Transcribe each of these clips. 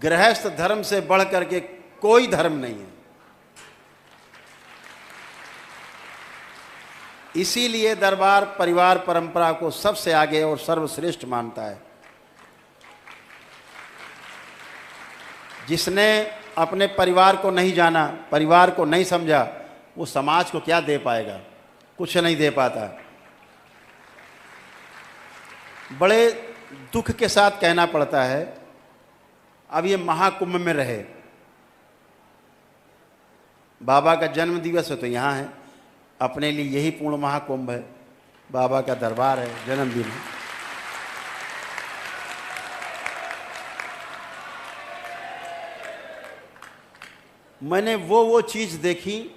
गृहस्थ धर्म से बढ़ करके कोई धर्म नहीं है। इसीलिए दरबार परिवार परंपरा को सबसे आगे और सर्वश्रेष्ठ मानता है। जिसने अपने परिवार को नहीं जाना, परिवार को नहीं समझा, वो समाज को क्या दे पाएगा? कुछ नहीं दे पाता। बड़े दुख के साथ कहना पड़ता है, अब ये महाकुंभ में रहे, बाबा का जन्म दिवस है तो यहाँ है, अपने लिए यही पूर्ण महाकुंभ है, बाबा का दरबार है, जन्मदिन है। मैंने वो चीज़ देखी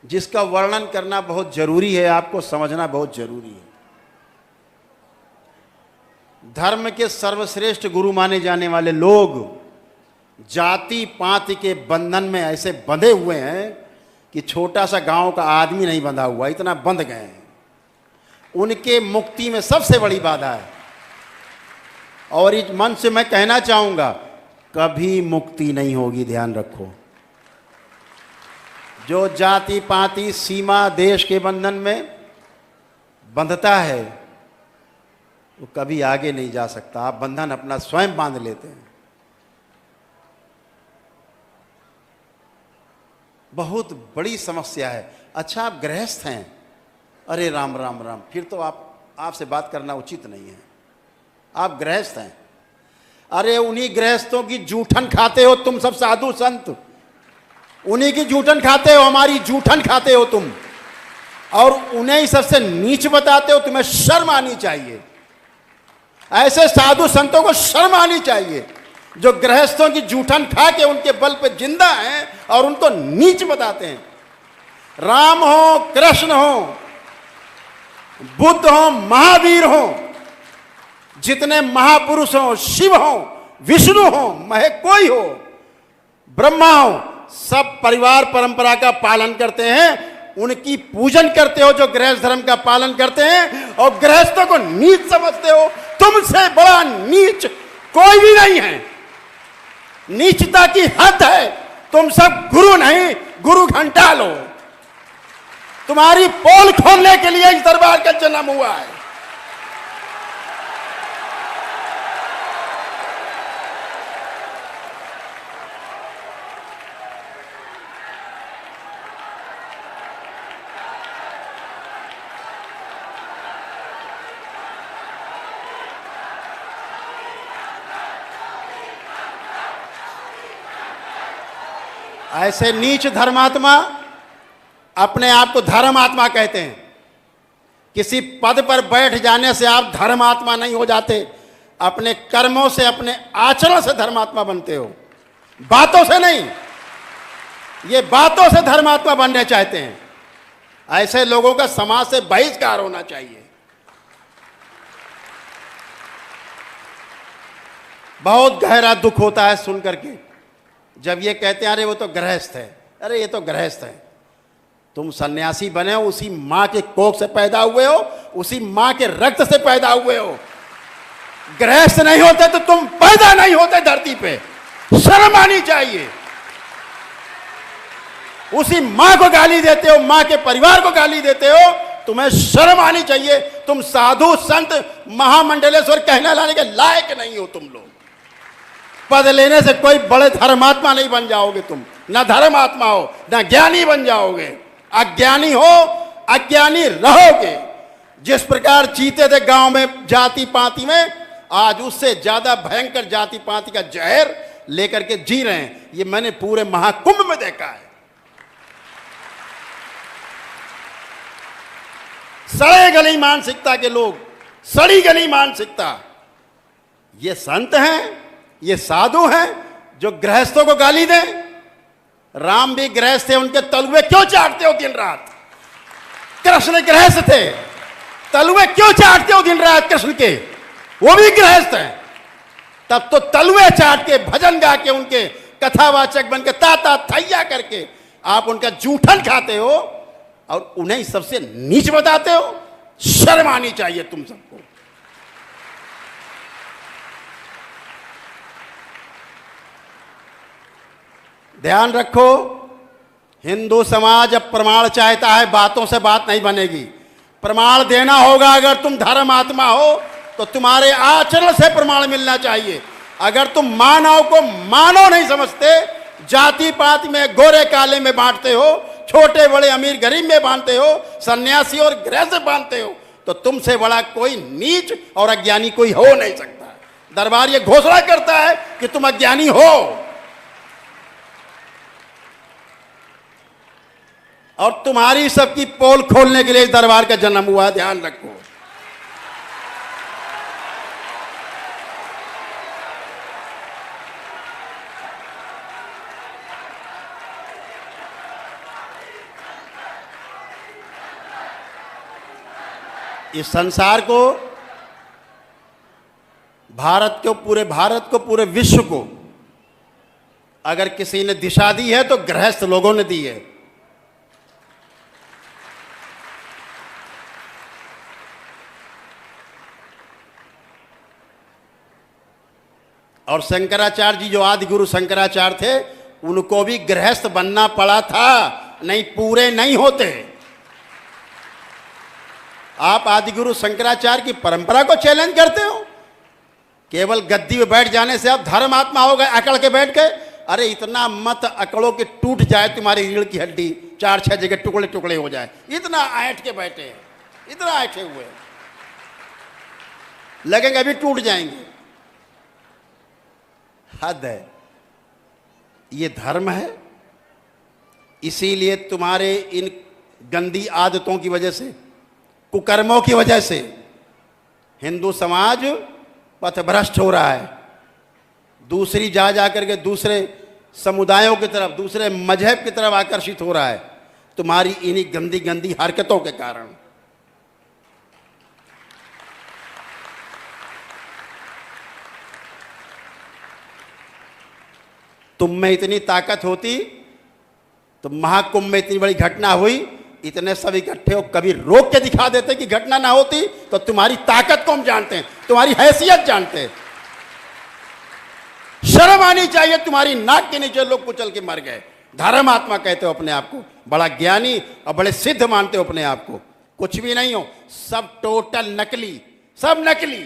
जिसका वर्णन करना बहुत जरूरी है, आपको समझना बहुत जरूरी है। धर्म के सर्वश्रेष्ठ गुरु माने जाने वाले लोग जाति पाति के बंधन में ऐसे बंधे हुए हैं कि छोटा सा गांव का आदमी नहीं बंधा हुआ, इतना बंध गए हैं। उनके मुक्ति में सबसे बड़ी बाधा है। और इस मन से मैं कहना चाहूंगा, कभी मुक्ति नहीं होगी, ध्यान रखो। जो जाति पाति सीमा देश के बंधन में बंधता है वो कभी आगे नहीं जा सकता। आप बंधन अपना स्वयं बांध लेते हैं। बहुत बड़ी समस्या है। अच्छा, आप गृहस्थ हैं, अरे राम राम राम, फिर तो आपसे बात करना उचित नहीं है। आप गृहस्थ हैं, अरे उन्हीं गृहस्थों की जूठन खाते हो तुम सब साधु संत, उन्हीं की जूठन खाते हो, हमारी जूठन खाते हो तुम, और उन्हें ही सबसे नीच बताते हो। तुम्हें शर्म आनी चाहिए। ऐसे साधु संतों को शर्म आनी चाहिए जो गृहस्थों की जूठन खा के उनके बल पे जिंदा हैं और उनको नीच बताते हैं। राम हो, कृष्ण हो, बुद्ध हो, महावीर हो, जितने महापुरुष हो, शिव हो, विष्णु हो, महे कोई हो, ब्रह्मा हो, सब परिवार परंपरा का पालन करते हैं। उनकी पूजन करते हो जो गृहस्थ धर्म का पालन करते हैं, और गृहस्थों को नीच समझते हो। तुमसे बड़ा नीच कोई भी नहीं है। नीचता की हद है। तुम सब गुरु नहीं, गुरु घंटा लो। तुम्हारी पोल खोलने के लिए इस दरबार का जन्म हुआ है। ऐसे नीच धर्मात्मा अपने आप को धर्मात्मा कहते हैं। किसी पद पर बैठ जाने से आप धर्मात्मा नहीं हो जाते। अपने कर्मों से, अपने आचरण से धर्मात्मा बनते हो, बातों से नहीं। ये बातों से धर्मात्मा बनने चाहते हैं। ऐसे लोगों का समाज से बहिष्कार होना चाहिए। बहुत गहरा दुख होता है सुन करके जब ये कहते हैं अरे वो तो गृहस्थ है। अरे ये तो गृहस्थ है। तुम सन्यासी बने हो, उसी मां के कोख से पैदा हुए हो, उसी मां के रक्त से पैदा हुए हो। गृहस्थ नहीं होते तो तुम पैदा नहीं होते धरती पे। शर्म आनी चाहिए। उसी मां को गाली देते हो, मां के परिवार को गाली देते हो, तुम्हें शर्म आनी चाहिए। तुम साधु संत महामंडलेश्वर कहने लाने के लायक नहीं हो। तुम लोग पद लेने से कोई बड़े धर्मात्मा नहीं बन जाओगे। तुम ना धर्मात्मा हो, ना ज्ञानी बन जाओगे। अज्ञानी हो, अज्ञानी रहोगे। जिस प्रकार जीते थे गांव में जाति पाति में, आज उससे ज्यादा भयंकर जाति पाति का जहर लेकर के जी रहे हैं। ये मैंने पूरे महाकुंभ में देखा है। सड़े गली मानसिकता के लोग, सड़ी गली मानसिकता। ये संत हैं, ये साधु हैं जो गृहस्थों को गाली दें। राम भी गृहस्थ थे, उनके तलवे क्यों चाटते हो दिन रात? कृष्ण गृहस्थ थे, तलवे क्यों चाटते हो दिन रात कृष्ण के? वो भी गृहस्थ हैं। तब तो तलवे चाट के, भजन गा के, उनके कथावाचक बन के, ताता थैया करके आप उनका जूठन खाते हो और उन्हें सबसे नीच बताते हो। शर्म आनी चाहिए तुम सबको। ध्यान रखो, हिंदू समाज अब प्रमाण चाहता है, बातों से बात नहीं बनेगी। प्रमाण देना होगा। अगर तुम धर्मात्मा हो तो तुम्हारे आचरण से प्रमाण मिलना चाहिए। अगर तुम मानव को मानव नहीं समझते, जाति पाति में, गोरे काले में बांटते हो, छोटे बड़े अमीर गरीब में बांटते हो, सन्यासी और गृह से बांटते हो, तो तुमसे बड़ा कोई नीच और अज्ञानी कोई हो नहीं सकता। दरबार ये घोषणा करता है कि तुम अज्ञानी हो, और तुम्हारी सबकी पोल खोलने के लिए इस दरबार का जन्म हुआ। ध्यान रखो। इस संसार को, पूरे भारत को, पूरे विश्व को अगर किसी ने दिशा दी है तो गृहस्थ लोगों ने दी है। और शंकराचार्य जी, जो आदि गुरु शंकराचार्य थे, उनको भी गृहस्थ बनना पड़ा था, नहीं पूरे नहीं होते। आप आदिगुरु शंकराचार्य की परंपरा को चैलेंज करते हो। केवल गद्दी में बैठ जाने से आप धर्मात्मा हो गए, अकड़ के बैठ गए। अरे इतना मत अकड़ो कि टूट जाए तुम्हारी रीढ़ की हड्डी, 4-6 जगह टुकड़े टुकड़े हो जाए। इतना ऐंठ के बैठे हैं, इतना ऐंठे हुए, लगेंगे अभी टूट जाएंगे। हद है। ये धर्म है। इसीलिए तुम्हारे इन गंदी आदतों की वजह से, कुकर्मों की वजह से हिंदू समाज पथभ्रष्ट हो रहा है। दूसरी जा करके दूसरे समुदायों की तरफ, दूसरे मजहब की तरफ आकर्षित हो रहा है, तुम्हारी इन्हीं गंदी गंदी हरकतों के कारण। तुम में इतनी ताकत होती तो महाकुंभ में इतनी बड़ी घटना हुई, इतने सब इकट्ठे हो, कभी रोक के दिखा देते कि घटना ना होती। तो तुम्हारी ताकत को हम जानते हैं, तुम्हारी हैसियत जानते हैं। शर्म आनी चाहिए। तुम्हारी नाक के नीचे लोग कुचल के मर गए। धर्मात्मा कहते हो अपने आप को, बड़ा ज्ञानी और बड़े सिद्ध मानते हो अपने आप को। कुछ भी नहीं हो, सब टोटल नकली, सब नकली।